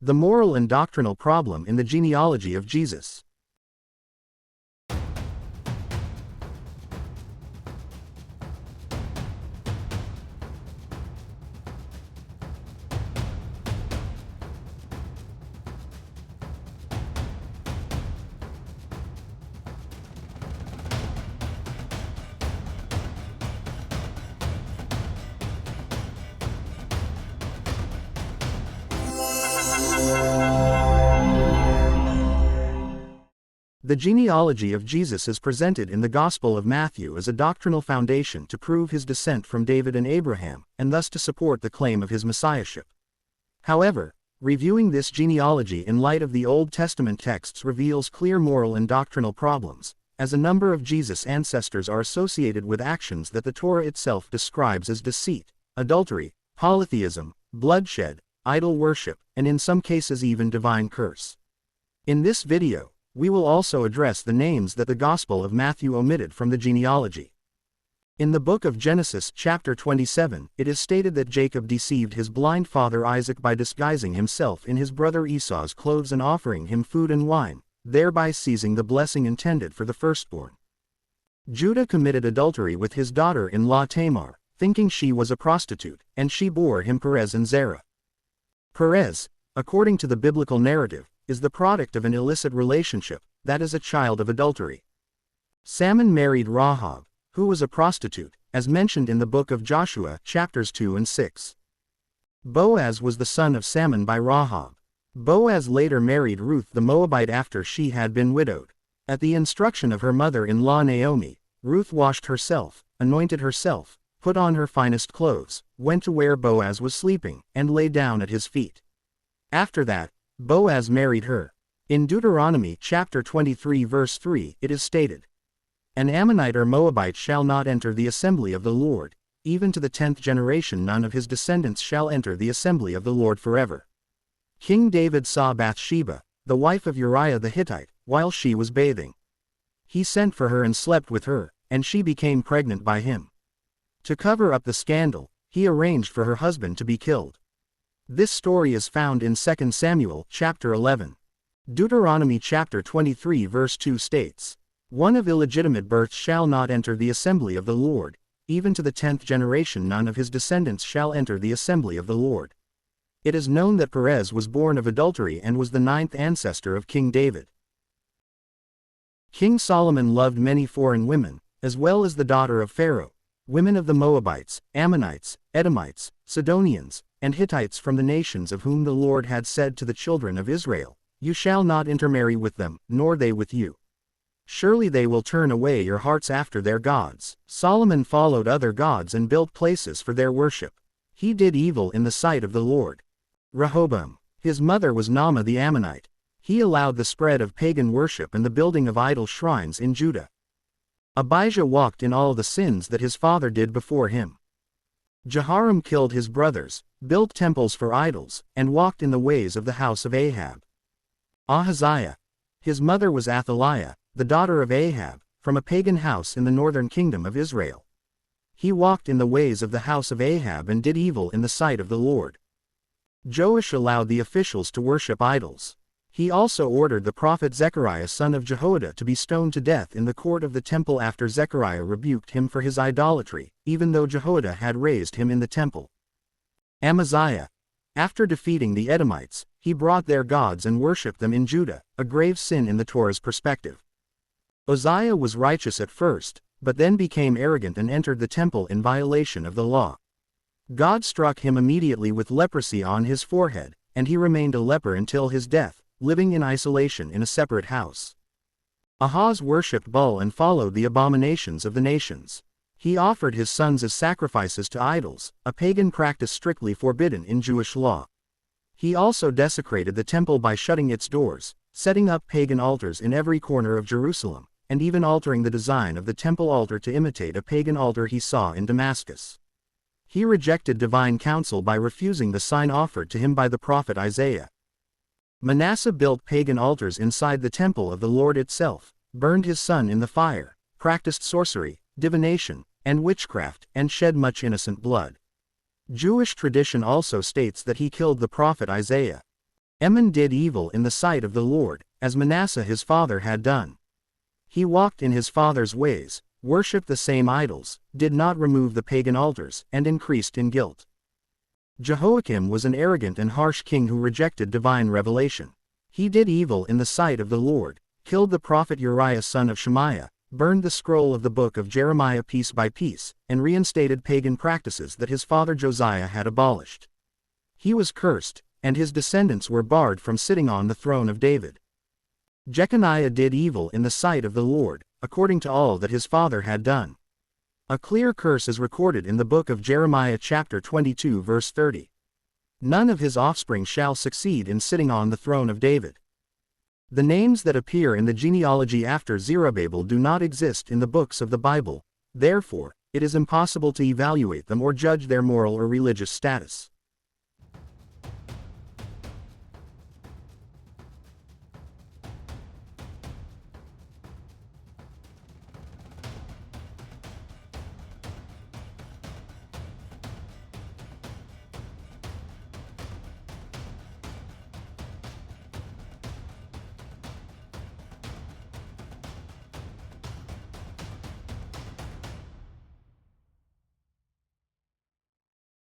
The moral and doctrinal problem in the genealogy of Jesus. The genealogy of Jesus is presented in the Gospel of Matthew as a doctrinal foundation to prove his descent from David and Abraham, and thus to support the claim of his messiahship. However, reviewing this genealogy in light of the Old Testament texts reveals clear moral and doctrinal problems, as a number of Jesus' ancestors are associated with actions that the Torah itself describes as deceit, adultery, polytheism, bloodshed, idol worship, and in some cases even divine curse. In this video, we will also address the names that the Gospel of Matthew omitted from the genealogy. In the book of Genesis, chapter 27, it is stated that Jacob deceived his blind father Isaac by disguising himself in his brother Esau's clothes and offering him food and wine, thereby seizing the blessing intended for the firstborn. Judah committed adultery with his daughter-in-law Tamar, thinking she was a prostitute, and she bore him Perez and Zerah. Perez, according to the biblical narrative, is the product of an illicit relationship, that is a child of adultery. Salmon married Rahab, who was a prostitute, as mentioned in the book of Joshua, chapters 2 and 6. Boaz was the son of Salmon by Rahab. Boaz later married Ruth the Moabite after she had been widowed. At the instruction of her mother-in-law Naomi, Ruth washed herself, anointed herself, put on her finest clothes, went to where Boaz was sleeping, and lay down at his feet. After that, Boaz married her. In Deuteronomy chapter 23 verse 3 it is stated, "An Ammonite or Moabite shall not enter the assembly of the Lord, even to the 10th generation none of his descendants shall enter the assembly of the Lord forever." King David saw Bathsheba, the wife of Uriah the Hittite, while she was bathing. He sent for her and slept with her, and she became pregnant by him. To cover up the scandal, he arranged for her husband to be killed. This story is found in 2 Samuel, chapter 11. Deuteronomy chapter 23 verse 2 states, "One of illegitimate birth shall not enter the assembly of the Lord, even to the 10th generation none of his descendants shall enter the assembly of the Lord." It is known that Perez was born of adultery and was the 9th ancestor of King David. King Solomon loved many foreign women, as well as the daughter of Pharaoh, women of the Moabites, Ammonites, Edomites, Sidonians, and Hittites from the nations of whom the Lord had said to the children of Israel, "You shall not intermarry with them, nor they with you. Surely they will turn away your hearts after their gods." Solomon followed other gods and built places for their worship. He did evil in the sight of the Lord. Rehoboam, his mother was Naamah the Ammonite. He allowed the spread of pagan worship and the building of idol shrines in Judah. Abijah walked in all the sins that his father did before him. Jehoram killed his brothers, built temples for idols, and walked in the ways of the house of Ahab. Ahaziah, his mother was Athaliah, the daughter of Ahab, from a pagan house in the northern kingdom of Israel. He walked in the ways of the house of Ahab and did evil in the sight of the Lord. Joash allowed the officials to worship idols. He also ordered the prophet Zechariah son of Jehoiada to be stoned to death in the court of the temple after Zechariah rebuked him for his idolatry, even though Jehoiada had raised him in the temple. Amaziah, after defeating the Edomites, he brought their gods and worshipped them in Judah, a grave sin in the Torah's perspective. Uzziah was righteous at first, but then became arrogant and entered the temple in violation of the law. God struck him immediately with leprosy on his forehead, and he remained a leper until his death, living in isolation in a separate house. Ahaz worshipped Baal and followed the abominations of the nations. He offered his sons as sacrifices to idols, a pagan practice strictly forbidden in Jewish law. He also desecrated the temple by shutting its doors, setting up pagan altars in every corner of Jerusalem, and even altering the design of the temple altar to imitate a pagan altar he saw in Damascus. He rejected divine counsel by refusing the sign offered to him by the prophet Isaiah. Manasseh built pagan altars inside the temple of the Lord itself, burned his son in the fire, practiced sorcery, divination, and witchcraft, and shed much innocent blood. Jewish tradition also states that he killed the prophet Isaiah. Amon did evil in the sight of the Lord, as Manasseh his father had done. He walked in his father's ways, worshipped the same idols, did not remove the pagan altars, and increased in guilt. Jehoiakim was an arrogant and harsh king who rejected divine revelation. He did evil in the sight of the Lord, killed the prophet Uriah son of Shemaiah, burned the scroll of the book of Jeremiah piece by piece, and reinstated pagan practices that his father Josiah had abolished. He was cursed, and his descendants were barred from sitting on the throne of David. Jeconiah did evil in the sight of the Lord, according to all that his father had done. A clear curse is recorded in the book of Jeremiah chapter 22 verse 30. None of his offspring shall succeed in sitting on the throne of David. The names that appear in the genealogy after Zerubbabel do not exist in the books of the Bible, therefore, it is impossible to evaluate them or judge their moral or religious status.